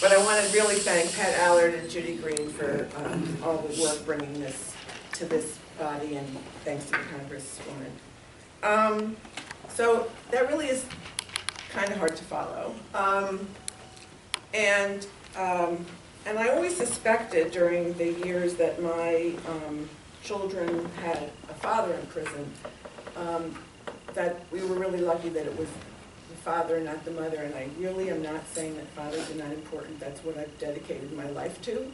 But I want to really thank Pat Allard and Judy Green for all the work bringing this to this body, and thanks to the Congresswoman. So that really is kind of hard to follow. And I always suspected during the years that my children had a father in prison that we were really lucky that it was the father, not the mother. And I really am not saying that fathers are not important. That's what I've dedicated my life to.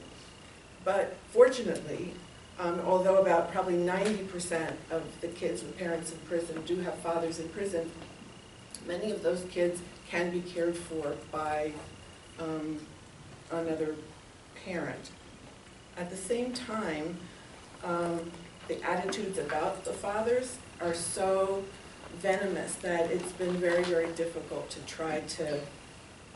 But fortunately, although about probably 90% of the kids with parents in prison do have fathers in prison, many of those kids can be cared for by another parent. At the same time, the attitudes about the fathers are so venomous that it's been very, very difficult to try to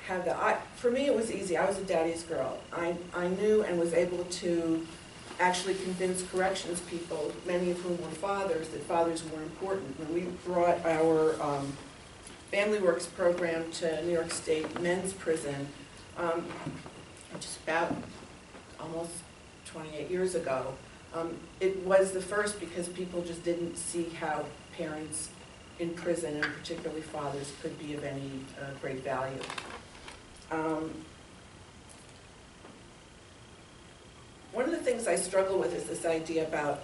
have that. For me, it was easy. I was a daddy's girl. I knew and was able to actually convince corrections people, many of whom were fathers, that fathers were important. When we brought our Family Works program to New York State Men's Prison, just about almost 28 years ago, it was the first because people just didn't see how parents in prison, and particularly fathers, could be of any great value. One of the things I struggle with is this idea about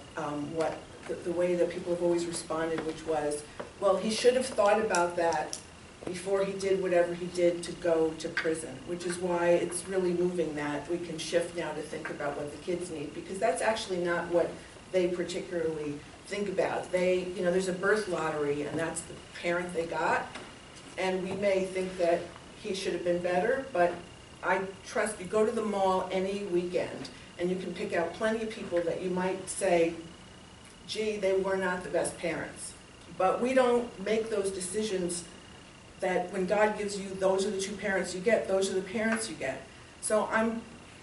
what the way that people have always responded, which was, well, he should have thought about that before he did whatever he did to go to prison, which is why it's really moving that we can shift now to think about what the kids need, because that's actually not what they particularly think about. They, you know, there's a birth lottery, and that's the parent they got, and we may think that he should have been better, but I trust you go to the mall any weekend, and you can pick out plenty of people that you might say, gee, they were not the best parents. But we don't make those decisions that when God gives you, those are the two parents you get, those are the parents you get. So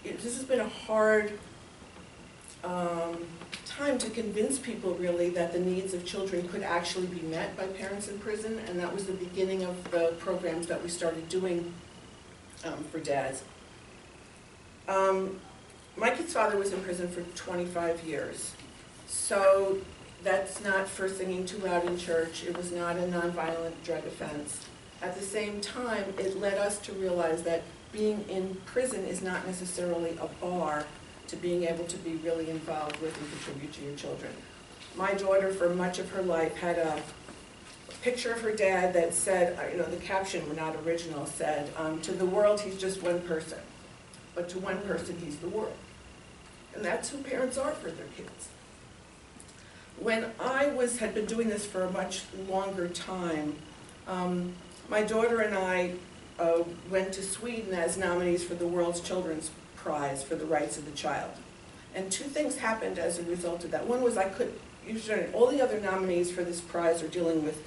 this has been a hard time to convince people really that the needs of children could actually be met by parents in prison, and that was the beginning of the programs that we started doing for dads. My kid's father was in prison for 25 years. So that's not for singing too loud in church. It was not a nonviolent drug offense. At the same time, it led us to realize that being in prison is not necessarily a bar to being able to be really involved with and contribute to your children. My daughter, for much of her life, had a picture of her dad that said, you know, the caption, were not original, said, to the world, he's just one person. But to one person, he's the world. And that's who parents are for their kids. When I had been doing this for a much longer time, my daughter and I went to Sweden as nominees for the World's Children's Prize for the Rights of the Child. And two things happened as a result of that. One was all the other nominees for this prize are dealing with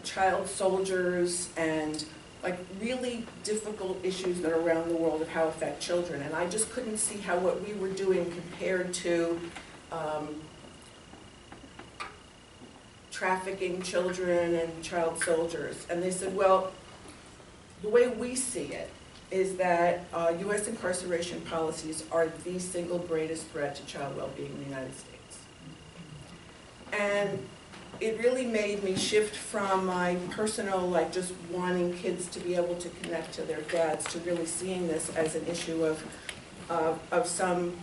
child soldiers and like really difficult issues that are around the world of how affect children. And I just couldn't see how what we were doing compared to trafficking children and child soldiers. And they said, well, the way we see it is that U.S. incarceration policies are the single greatest threat to child well-being in the United States. And it really made me shift from my personal, like just wanting kids to be able to connect to their dads, to really seeing this as an issue of some,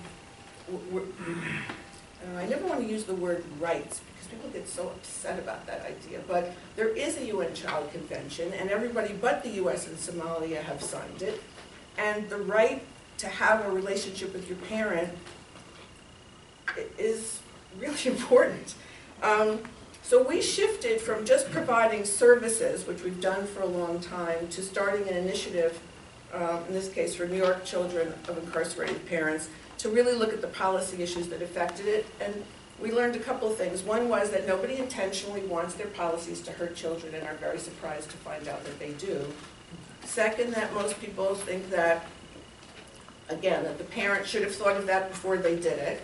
I never want to use the word rights, because people get so upset about that idea, but there is a UN Child Convention, and everybody but the US and Somalia have signed it, and the right to have a relationship with your parent is really important. So we shifted from just providing services, which we've done for a long time, to starting an initiative, in this case for New York children of incarcerated parents, to really look at the policy issues that affected it. And we learned a couple of things. One was that nobody intentionally wants their policies to hurt children and are very surprised to find out that they do. Second, that most people think that, again, that the parent should have thought of that before they did it.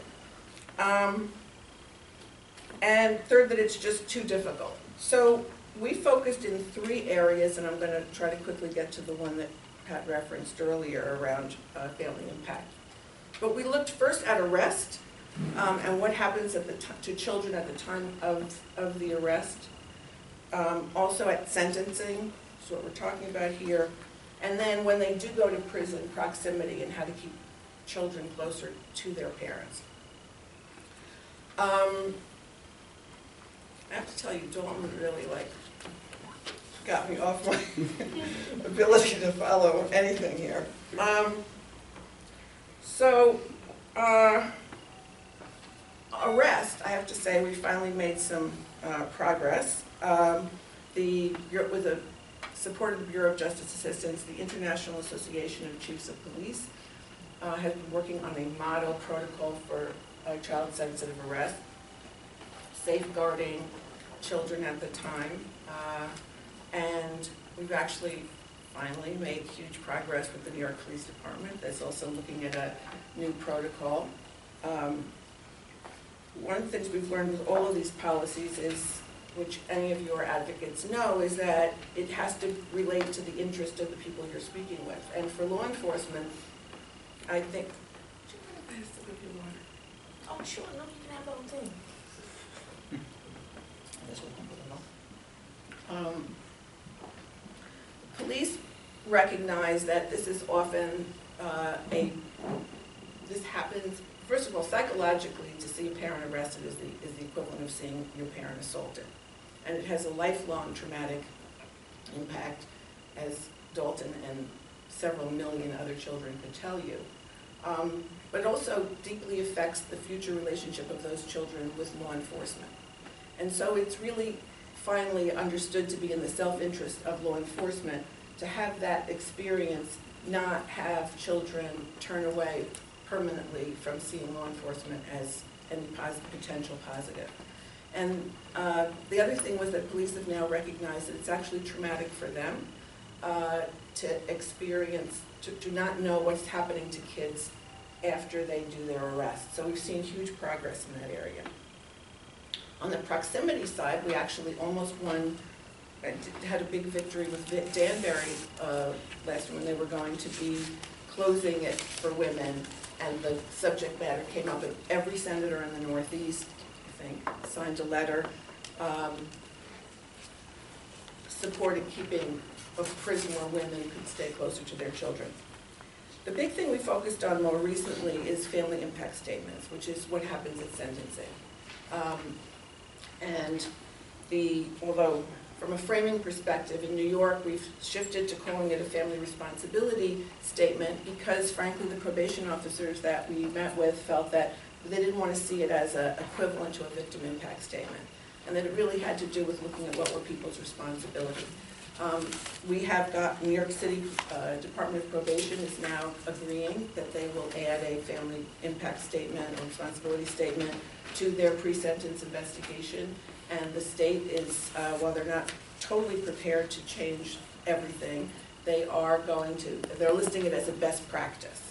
And third, that it's just too difficult. So we focused in 3 areas, and I'm going to try to quickly get to the one that Pat referenced earlier around family impact. But we looked first at arrest and what happens at to children at the time of the arrest. Also at sentencing, that's what we're talking about here. And then when they do go to prison, proximity and how to keep children closer to their parents. I have to tell you, Dawn really got me off my ability to follow anything here. Arrest, I have to say, we finally made some progress. With the support of the Bureau of Justice Assistance, the International Association of Chiefs of Police has been working on a model protocol for child-sensitive arrest, safeguarding children at the time, and we've actually finally made huge progress with the New York Police Department that's also looking at a new protocol. One of the things we've learned with all of these policies is, which any of your advocates know, is that it has to relate to the interest of the people you're speaking with. And for law enforcement, I think, do you mind if I have some of your water? Oh, sure, no, you can have the whole thing. Police recognize that this is often this happens, first of all, psychologically, to see a parent arrested is the equivalent of seeing your parent assaulted. And it has a lifelong traumatic impact, as Dalton and several million other children could tell you. But it also deeply affects the future relationship of those children with law enforcement. And so it's really finally understood to be in the self-interest of law enforcement to have that experience, not have children turn away permanently from seeing law enforcement as any potential positive. And the other thing was that police have now recognized that it's actually traumatic for them to experience, to not know what's happening to kids after they do their arrest. So we've seen huge progress in that area. On the proximity side, we actually almost won, had a big victory with Danbury last year when they were going to be closing it for women, and the subject matter came up, and every senator in the Northeast, I think, signed a letter supporting keeping a prison where women could stay closer to their children. The big thing we focused on more recently is family impact statements, which is what happens at sentencing. Although from a framing perspective, in New York, we've shifted to calling it a family responsibility statement because, frankly, the probation officers that we met with felt that they didn't want to see it as an equivalent to a victim impact statement, and that it really had to do with looking at what were people's responsibilities. We have got New York City Department of Probation is now agreeing that they will add a family impact statement or responsibility statement to their pre-sentence investigation. And the state is, while they're not totally prepared to change everything, they're listing it as a best practice.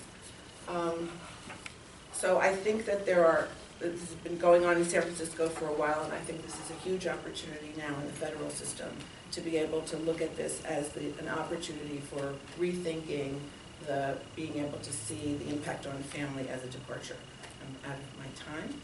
So I think that this has been going on in San Francisco for a while, and I think this is a huge opportunity now in the federal system to be able to look at this as an opportunity for rethinking being able to see the impact on the family as a departure. I'm out of my time.